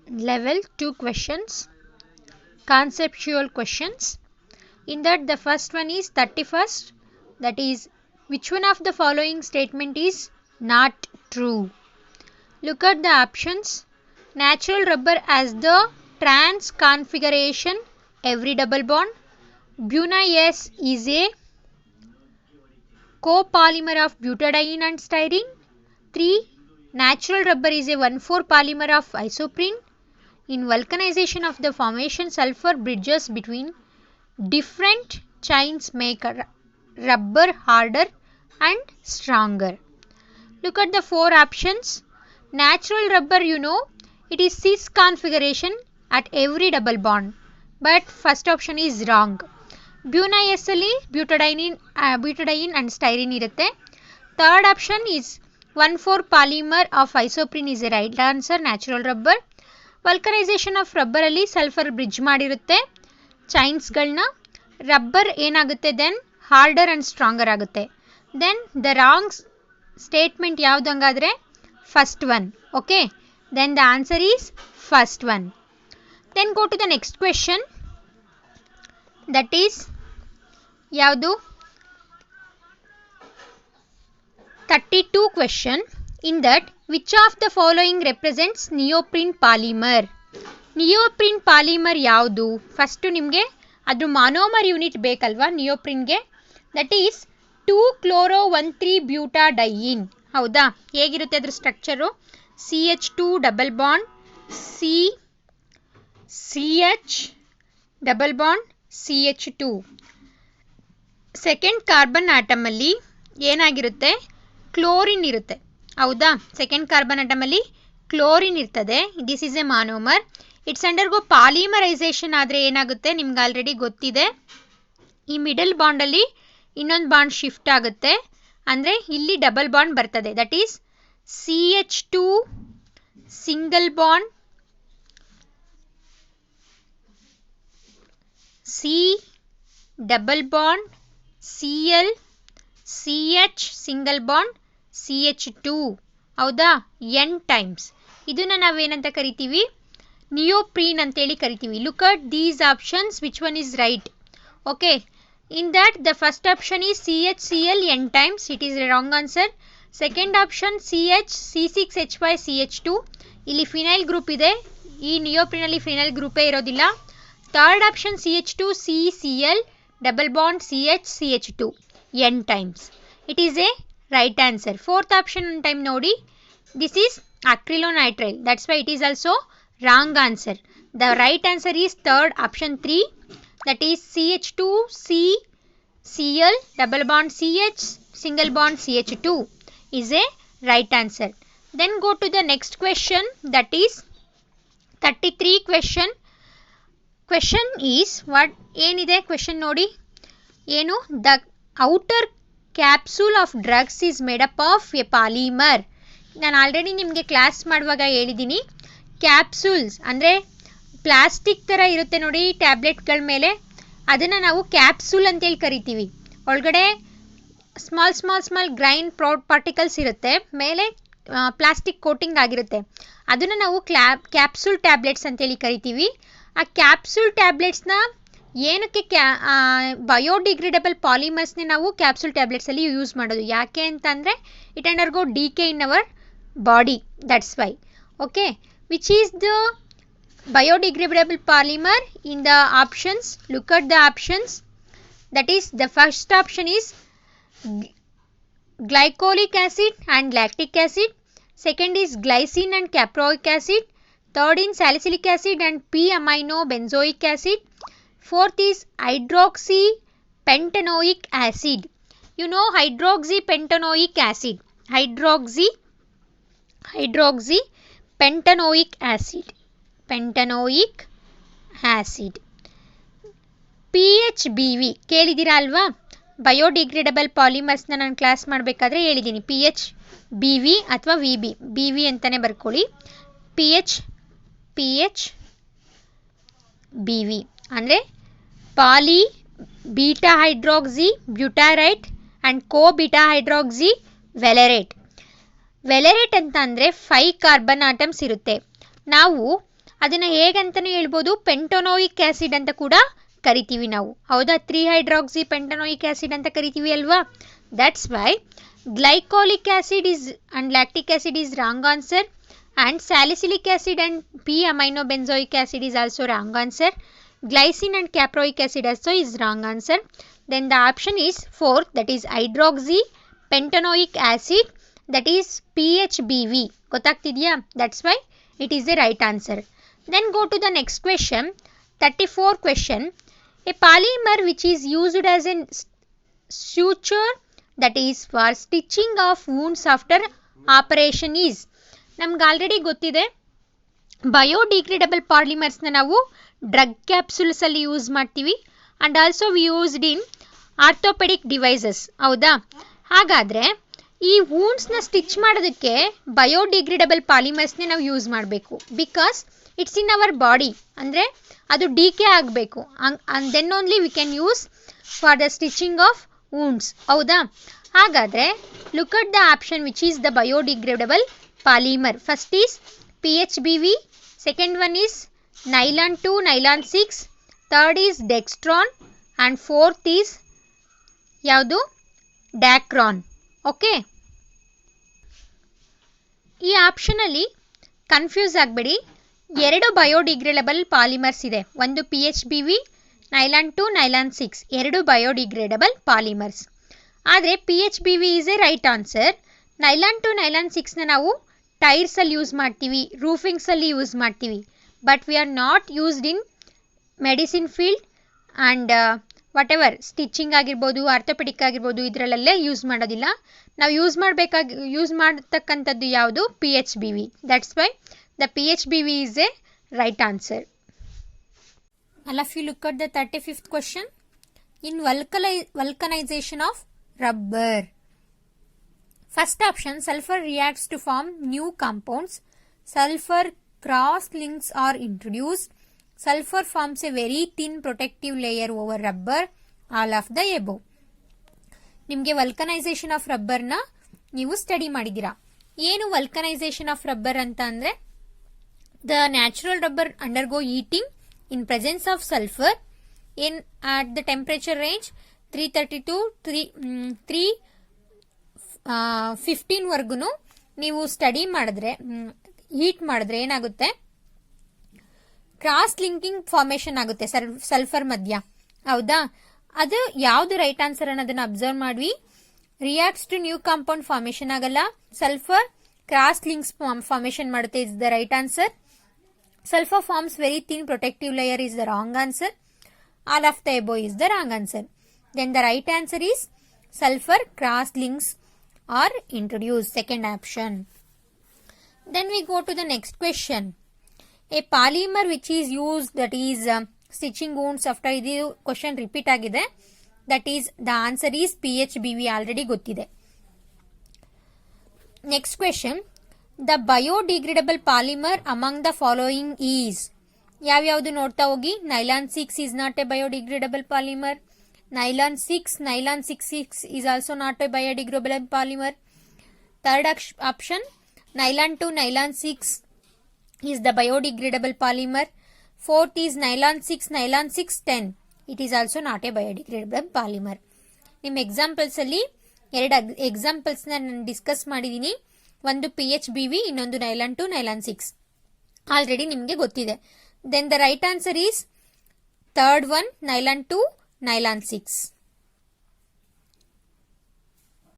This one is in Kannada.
level 2 questions, conceptual questions. In that the first one is 31st, that is which one of the following statement is not true. Look at the options. Natural rubber has the trans configuration every double bond. Buna S is a copolymer of butadiene and styrene. 3. Natural rubber is a 1,4 polymer of isoprene. In vulcanization of the formation, sulfur bridges between different chains make rubber harder and stronger. Look at the 4 options. Natural rubber, it is cis configuration at every double bond, but first option is wrong. Buna S ಅಲ್ಲಿ butadiene and styrene ಇರುತ್ತೆ. Third option is 1,4 polymer of isoprene is a right answer, natural rubber. Vulcanization of rubber ಅಲ್ಲಿ ಸಲ್ಫರ್ ಬ್ರಿಡ್ಜ್ ಮಾಡಿರುತ್ತೆ ಚೈನ್ಸ್ಗಳನ್ನ. ರಬ್ಬರ್ ಏನಾಗುತ್ತೆ ದೆನ್ ಹಾರ್ಡರ್ ಅಂಡ್ ಸ್ಟ್ರಾಂಗರ್ ಆಗುತ್ತೆ. ದೆನ್ ದ ರಾಂಗ್ ಸ್ಟೇಟ್ಮೆಂಟ್ ಯಾವುದು ಹಂಗಾದ್ರೆ first one. Okay, then the answer is first one. Then go to the next question, that is ಯಾವುದು 32 question. In that, which of the following represents neoprene polymer? Neoprene polymer ಯಾವುದು? ಫಸ್ಟ್ ನಿಮಗೆ ಅದು ಮಾನೋಮರ್ ಯೂನಿಟ್ ಬೇಕಲ್ವಾ ನಿಯೋಪ್ರಿನ್ಗೆ. That is 2-chloro-1,3-butadiene. ಹೌದಾ? ಹೇಗಿರುತ್ತೆ ಅದ್ರ structure? CH2 double bond CH double bond CH2. Second carbon atom ಅಲ್ಲಿ ಏನಾಗಿರುತ್ತೆ? ಕ್ಲೋರಿನ್ ಇರುತ್ತೆ. ಹೌದಾ? ಸೆಕೆಂಡ್ ಕಾರ್ಬನ್ ಆಟಮ್ ಅಲ್ಲಿ ಕ್ಲೋರಿನ್ ಇರ್ತದೆ. This is A monomer. It's undergo polymerisation ಆದರೆ ಏನಾಗುತ್ತೆ ನಿಮ್ಗೆ ಆಲ್ರೆಡಿ ಗೊತ್ತಿದೆ. ಈ ಮಿಡಲ್ ಬಾಂಡ್ ಅಲ್ಲಿ ಇನ್ನೊಂದು ಬಾಂಡ್ ಶಿಫ್ಟ್ ಆಗುತ್ತೆ, ಅಂದರೆ ಇಲ್ಲಿ ಡಬಲ್ ಬಾಂಡ್ ಬರ್ತದೆ. That is CH2 single bond C double bond Cl CH single bond CH2. ಹೌದಾ? N times. ಇದನ್ನ ನಾವೇನಂತ ಕರಿತೀವಿ? ನಿಯೋಪ್ರೀನ್ ಅಂತೇಳಿ ಕರಿತೀವಿ. Look at these options, which one is right? Okay, in that the first option is CHCl N times. It is A wrong answer. Second option CH C6H5 CH2. ಇಲ್ಲಿ ಫಿನೈಲ್ ಗ್ರೂಪ್ ಇದೆ, ಈ ನಿಯೋಪ್ರೀನಲ್ಲಿ ಫಿನೈಲ್ ಗ್ರೂಪೇ ಇರೋದಿಲ್ಲ. Third option CH2 CCl double bond CH CH2 N times. It is A right answer. Fourth option on time nodi, this is acrylonitrile, that's why it is also wrong answer. The right answer is third option 3, that is CH2 CCl double bond CH single bond CH2 is a right answer. Then go to the next question, that is 33 question. Question is what enide question nodi enu, the outer capsule of drugs is made up of A polymer. ನಾನು ಆಲ್ರೆಡಿ ನಿಮಗೆ ಕ್ಲಾಸ್ ಮಾಡುವಾಗ ಹೇಳಿದ್ದೀನಿ, ಕ್ಯಾಪ್ಸೂಲ್ಸ್ ಅಂದರೆ ಪ್ಲಾಸ್ಟಿಕ್ ಥರ ಇರುತ್ತೆ ನೋಡಿ ಟ್ಯಾಬ್ಲೆಟ್ಗಳ ಮೇಲೆ, ಅದನ್ನು ನಾವು ಕ್ಯಾಪ್ಸೂಲ್ ಅಂತೇಳಿ ಕರಿತೀವಿ. ಒಳಗಡೆ ಸ್ಮಾಲ್ ಗ್ರೈನ್ ಪಾರ್ಟಿಕಲ್ಸ್ ಇರುತ್ತೆ, ಮೇಲೆ ಪ್ಲಾಸ್ಟಿಕ್ ಕೋಟಿಂಗ್ ಆಗಿರುತ್ತೆ. ಅದನ್ನು ನಾವು ಕ್ಯಾಪ್ಸೂಲ್ ಟ್ಯಾಬ್ಲೆಟ್ಸ್ ಅಂತೇಳಿ ಕರಿತೀವಿ. ಆ ಕ್ಯಾಪ್ಸೂಲ್ ಟ್ಯಾಬ್ಲೆಟ್ಸ್ನ ಏನಕ್ಕೆ ಬಯೋಡಿಗ್ರೇಡಬಲ್ ಪಾಲಿಮರ್ಸ್ನೇ ನಾವು ಕ್ಯಾಪ್ಸೂಲ್ ಟ್ಯಾಬ್ಲೆಟ್ಸಲ್ಲಿ ಯೂಸ್ ಮಾಡೋದು. ಯಾಕೆ ಅಂತಂದರೆ it undergo decay in our body, that's why. Okay, which is the biodegradable polymer in the options? Look at the options. That is the first option is glycolic acid and lactic acid. Second is glycine and caproic acid. Third in salicylic acid and P-amino benzoic acid. Fourth is hydroxypentanoic acid. You know hydroxypentanoic acid. Hydroxypentanoic acid. Pentanoic acid. PHBV ಕೇಳಿದ್ದೀರಾ ಅಲ್ವಾ? ಬಯೋಡಿಗ್ರೇಡಬಲ್ ಪಾಲಿಮರ್ಸ್ನ ನಾನು ಕ್ಲಾಸ್ ಮಾಡಬೇಕಾದ್ರೆ ಹೇಳಿದ್ದೀನಿ. PHBV ಅಥವಾ VB, BV ಅಂತಲೇ ಬರ್ಕೊಳ್ಳಿ. PHBV ಅಂದರೆ poly beta hydroxy butyrate and co beta hydroxy valerate. Valerate ಅಂತ ಅಂದರೆ 5 ಕಾರ್ಬನ್ ಆಟಮ್ಸ್ ಇರುತ್ತೆ. ನಾವು ಅದನ್ನು ಹೇಗಂತಲೇ ಹೇಳ್ಬೋದು, ಪೆಂಟೋನೋಯಿಕ್ ಆ್ಯಸಿಡ್ ಅಂತ ಕೂಡ ಕರಿತೀವಿ ನಾವು. ಹೌದಾ, 3-ಹೈಡ್ರಾಕ್ಸಿ ಪೆಂಟೋನೋಯಿಕ್ ಆ್ಯಸಿಡ್ ಅಂತ ಕರಿತೀವಿ ಅಲ್ವಾ. That's why glycolic acid is and lactic acid is wrong answer, and salicylic acid and p-aminobenzoic acid is also wrong answer. Glycine and caproic acid also is wrong answer. Then the option is fourth, that is hydroxy pentanoic acid, that is PHBV. ಗೊತ್ತಾಗ್ತಿದೆಯಾ? That's why it is the right answer. Then go to the next question, 34 question. A polymer which is used as a suture, that is for stitching of wounds after operation is. ನಮ್ಗೆ ಆಲ್ರೆಡಿ ಗೊತ್ತಿದೆ, ಬಯೋಡಿಗ್ರೇಡಬಲ್ ಪಾಲಿಮರ್ಸ್ನ ನಾವು ಡ್ರಗ್ ಕ್ಯಾಪ್ಸೂಲ್ಸಲ್ಲಿ ಯೂಸ್ ಮಾಡ್ತೀವಿ, and also we used in orthopaedic devices. ಹೌದಾ, ಹಾಗಾದರೆ ಈ ವೂಂಡ್ಸ್ನ ಸ್ಟಿಚ್ ಮಾಡೋದಕ್ಕೆ ಬಯೋಡಿಗ್ರೇಡಬಲ್ ಪಾಲಿಮರ್ಸ್ನೇ ನಾವು ಯೂಸ್ ಮಾಡಬೇಕು. Because it's in our body, ಅಂದರೆ ಅದು ಡಿಕೆ ಆಗಬೇಕು, and then only we can use for the stitching of wounds. ಹೌದಾ, ಹಾಗಾದರೆ look at the option which is the biodegradable polymer. First is PHBV, second one is nylon 2, nylon 6, third is dextron, and fourth is ಯಾವುದು ಡ್ಯಾಕ್ರಾನ್. ಓಕೆ, ಈ ಆಪ್ಷನಲ್ಲಿ ಕನ್ಫ್ಯೂಸ್ ಆಗಬೇಡಿ. 2 ಬಯೋಡಿಗ್ರೇಡಬಲ್ ಪಾಲಿಮರ್ಸ್ ಇದೆ, ಒಂದು PHBV, nylon 2, nylon 6, 2 biodegradable polymers. ಆದರೆ PHBV is a right answer. Nylon 2, nylon 6ನ ನಾವು ಟೈರ್ಸಲ್ಲಿ ಯೂಸ್ ಮಾಡ್ತೀವಿ, ರೂಫಿಂಗ್ಸಲ್ಲಿ ಯೂಸ್ ಮಾಡ್ತೀವಿ, but we are not used in medicine field and what ever stitching ಆಗಿರ್ಬೋದು, ಆರ್ಥೋಪೆಡಿಕ್ ಆಗಿರ್ಬೋದು, ಇದರಲ್ಲೆಲ್ಲ ಯೂಸ್ ಮಾಡೋದಿಲ್ಲ. ನಾವು ಯೂಸ್ ಮಾಡತಕ್ಕಂಥದ್ದು ಯಾವುದು? PHBV. That's why the PHBV is a right answer. All of you look at the 35th question. In vulcanization of rubber. First option, sulfur reacts to form new compounds. Sulfur cross links are introduced. Sulfur forms a very thin protective layer over rubber. All of the above. ನಿಮಗೆ ವಲ್ಕನೈಸೇಷನ್ ಆಫ್ ರಬ್ಬರ್ನ ನೀವು ಸ್ಟಡಿ ಮಾಡಿದ್ದೀರಾ. ಏನು ವಲ್ಕನೈಸೇಷನ್ ಆಫ್ ರಬ್ಬರ್ ಅಂತ ಅಂದರೆ, the natural rubber undergo eating in presence of sulfur in at the temperature range 330 to 315 ವರ್ಗುನು ನೀವು ಸ್ಟಡಿ ಮಾಡಿದ್ರೆ, ಹೀಟ್ ಮಾಡಿದ್ರೆ ಏನಾಗುತ್ತೆ, ಕ್ರಾಸ್ ಲಿಂಕಿಂಗ್ ಫಾರ್ಮೇಷನ್ ಆಗುತ್ತೆ ಸಲ್ಫರ್ ಮಧ್ಯ. ಹೌದಾ, ಅದು ಯಾವುದು ರೈಟ್ ಆನ್ಸರ್ ಅನ್ನೋದನ್ನ ಅಬ್ಸರ್ವ್ ಮಾಡಿ. Reacts to new compound formation ಆಗಲ್ಲ, ಸಲ್ಫರ್ ಕ್ರಾಸ್ ಲಿಂಕ್ಸ್ ಫಾರ್ಮೇಷನ್ ಮಾಡುತ್ತೆ, is the right answer. Sulfur forms very thin protective layer is the wrong answer. All of the above is the wrong answer. Then the right answer is sulfur cross links are introduced. Second option. Then we go to the next question. A polymer which is used, that is stitching wounds after this question repeat agide. That is the answer is PHBV. Already gottide. Next question. The biodegradable polymer among the following is. ಯಾವ್ಯಾವುದು ನೋಡ್ತಾ ಹೋಗಿ. Nylon 6 is not a biodegradable polymer. Nylon 6 is also not a biodegradable polymer. Third option, nylon 2, nylon 6 is the biodegradable polymer. Fourth is nylon 6, 10. It is also not a biodegradable polymer. ನಿಮ್ಮ ಎಕ್ಸಾಂಪಲ್ಸ್ ಅಲ್ಲಿ 2 ಎಕ್ಸಾಂಪಲ್ಸ್ ನಾನು ಡಿಸ್ಕಸ್ ಮಾಡಿದ್ದೀನಿ. ಒಂದು PHBV, ಇನ್ನೊಂದು ನೈಲಾನ್ 2, ನೈಲಾನ್ 6. ಆಲ್ರೆಡಿ ನಿಮಗೆ ಗೊತ್ತಿದೆ. Then the right answer is third one, nylon 2, nylon 6.